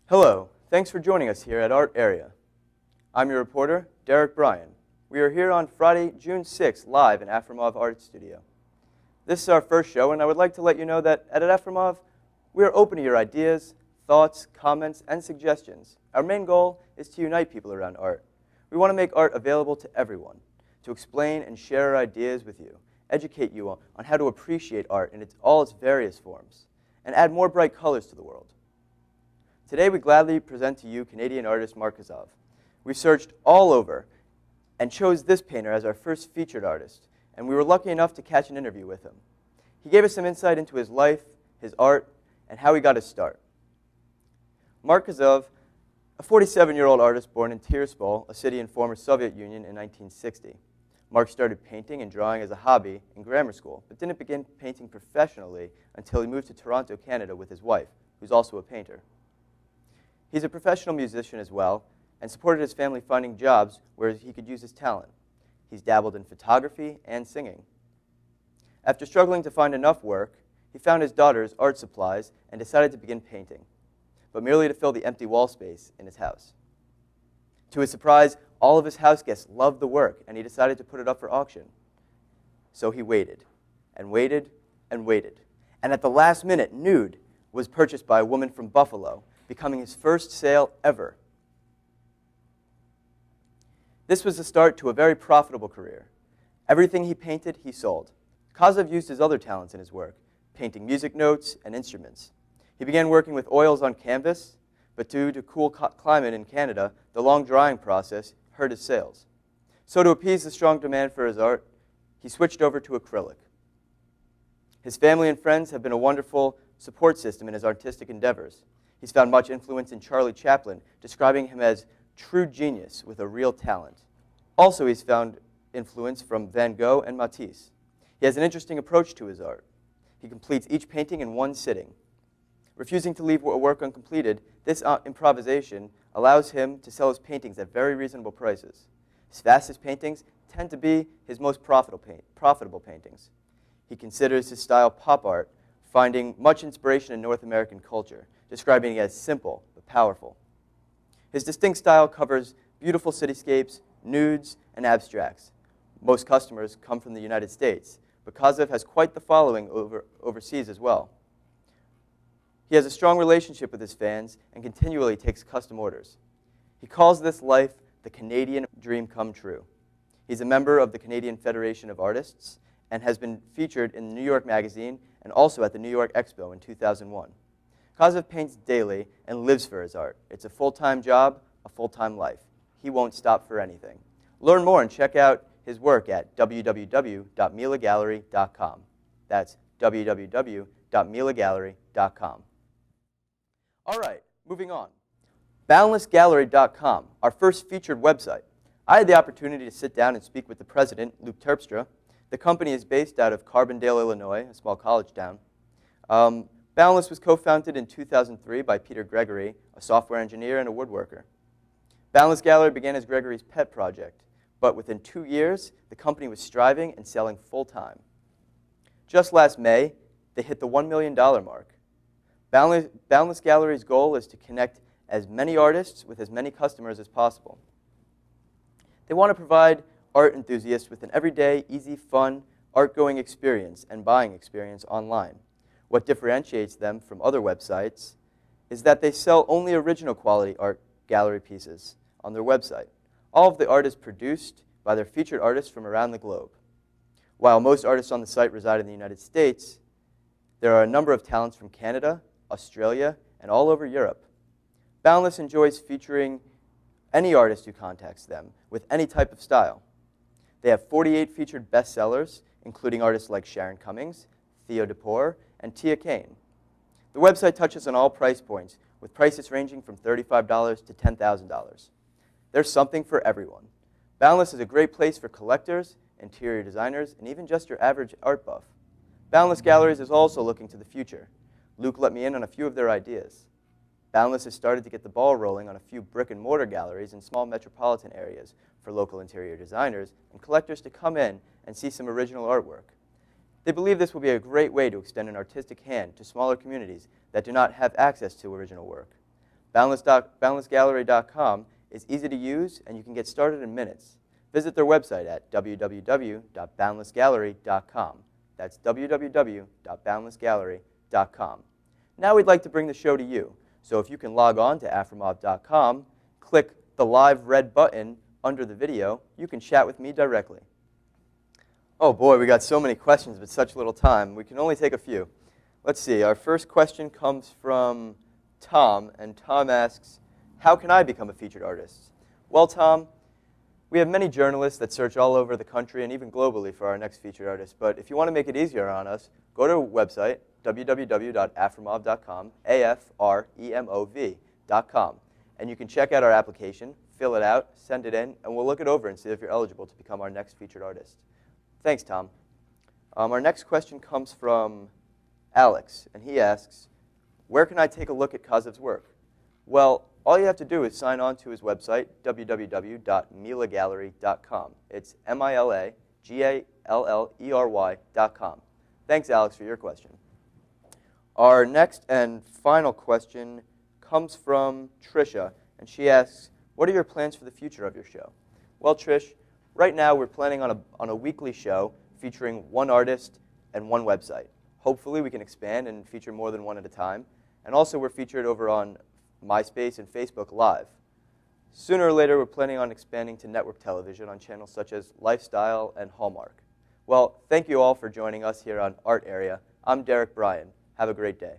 Hello, thanks for joining us here at Artarea. I'm your reporter, Derek Bryan. We are here on Friday, June 6th, live in Afremov Art Studio. This is our first show, and I would like to let you know that at Afremov, we are open to your ideas, thoughts, comments, and suggestions. Our main goal is to unite people around art. We want to make art available to everyone, to explain and share our ideas with you, educate you on how to appreciate art in all its various forms, and add more bright colors to the world. Today, we gladly present to you Canadian artist Mark Azov. We searched all over and chose this painter as our first featured artist, and we were lucky enough to catch an interview with him. He gave us some insight into his life, his art, and how he got his start. Mark Azov, a 47-year-old artist born in Tiraspol, a city in former Soviet Union, in 1960. Mark started painting and drawing as a hobby in grammar school, but didn't begin painting professionally until he moved to Toronto, Canada with his wife, who's also a painter. He's a professional musician as well, and supported his family finding jobs where he could use his talent. He's dabbled in photography and singing. After struggling to find enough work, he found his daughter's art supplies and decided to begin painting, but merely to fill the empty wall space in his house. To his surprise, all of his house guests loved the work, and he decided to put it up for auction. So he waited, and waited, and waited. And at the last minute, Nude was purchased by a woman from Buffalo, becoming his first sale ever. This was the start to a very profitable career. Everything he painted, he sold. Azov used his other talents in his work, painting music notes and instruments. He began working with oils on canvas, but due to cool climate in Canada, the long drying process hurt his sales. So to appease the strong demand for his art, he switched over to acrylic. His family and friends have been a wonderful support system in his artistic endeavors. He's found much influence in Charlie Chaplin, describing him as true genius with a real talent. Also, he's found influence from Van Gogh and Matisse. He has an interesting approach to his art. He completes each painting in one sitting. Refusing to leave a work uncompleted, this improvisation allows him to sell his paintings at very reasonable prices. His fastest paintings tend to be his most profitable paintings. He considers his style pop art, finding much inspiration in North American culture, describing it as simple but powerful. His distinct style covers beautiful cityscapes, nudes, and abstracts. Most customers come from the United States, but Azov has quite the following overseas as well. He has a strong relationship with his fans and continually takes custom orders. He calls this life the Canadian dream come true. He's a member of the Canadian Federation of Artists and has been featured in the New York Magazine and also at the New York Expo in 2001. Azov paints daily and lives for his art. It's a full-time job, a full-time life. He won't stop for anything. Learn more and check out his work at www.milagallery.com. That's www.milagallery.com. All right, moving on. BoundlessGallery.com, our first featured website. I had the opportunity to sit down and speak with the president, Luke Terpstra. The company is based out of Carbondale, Illinois, a small college town. Boundless was co-founded in 2003 by Peter Gregory, a software engineer and a woodworker. Boundless Gallery began as Gregory's pet project, but within 2 years, the company was striving and selling full-time. Just last May, they hit the $1 million mark. Boundless Gallery's goal is to connect as many artists with as many customers as possible. They want to provide art enthusiasts with an everyday, easy, fun, art-going experience and buying experience online. What differentiates them from other websites is that they sell only original quality art gallery pieces on their website. All of the art is produced by their featured artists from around the globe. While most artists on the site reside in the United States, there are a number of talents from Canada, Australia, and all over Europe. Boundless enjoys featuring any artist who contacts them with any type of style. They have 48 featured bestsellers, including artists like Sharon Cummings, Theo Dupore, and Tia Kane. The website touches on all price points, with prices ranging from $35 to $10,000. There's something for everyone. Boundless is a great place for collectors, interior designers, and even just your average art buff. Boundless Galleries is also looking to the future. Luke let me in on a few of their ideas. Boundless has started to get the ball rolling on a few brick-and-mortar galleries in small metropolitan areas for local interior designers and collectors to come in and see some original artwork. They believe this will be a great way to extend an artistic hand to smaller communities that do not have access to original work. BoundlessGallery.com is easy to use, and you can get started in minutes. Visit their website at www.boundlessgallery.com. That's www.boundlessgallery.com. Now we'd like to bring the show to you, so if you can log on to afromob.com, click the live red button under the video, you can chat with me directly. Oh boy, we got so many questions but such little time. We can only take a few. Let's see, our first question comes from Tom, and Tom asks, how can I become a featured artist? Well, Tom, we have many journalists that search all over the country and even globally for our next featured artist, but if you want to make it easier on us, go to our website, www.afremov.com, AFREMOV.com, and you can check out our application, fill it out, send it in, and we'll look it over and see if you're eligible to become our next featured artist. Thanks, Tom. Our next question comes from Alex, and he asks, where can I take a look at Kazev's work? Well, all you have to do is sign on to his website, www.milagallery.com. It's MILAGALLERY.com. Thanks, Alex, for your question. Our next and final question comes from Trisha, and she asks, what are your plans for the future of your show? Well, Trish, right now we're planning on a weekly show featuring one artist and one website. Hopefully we can expand and feature more than one at a time. And also we're featured over on MySpace and Facebook Live. Sooner or later we're planning on expanding to network television on channels such as Lifestyle and Hallmark. Well, thank you all for joining us here on Art Area. I'm Derek Bryan. Have a great day.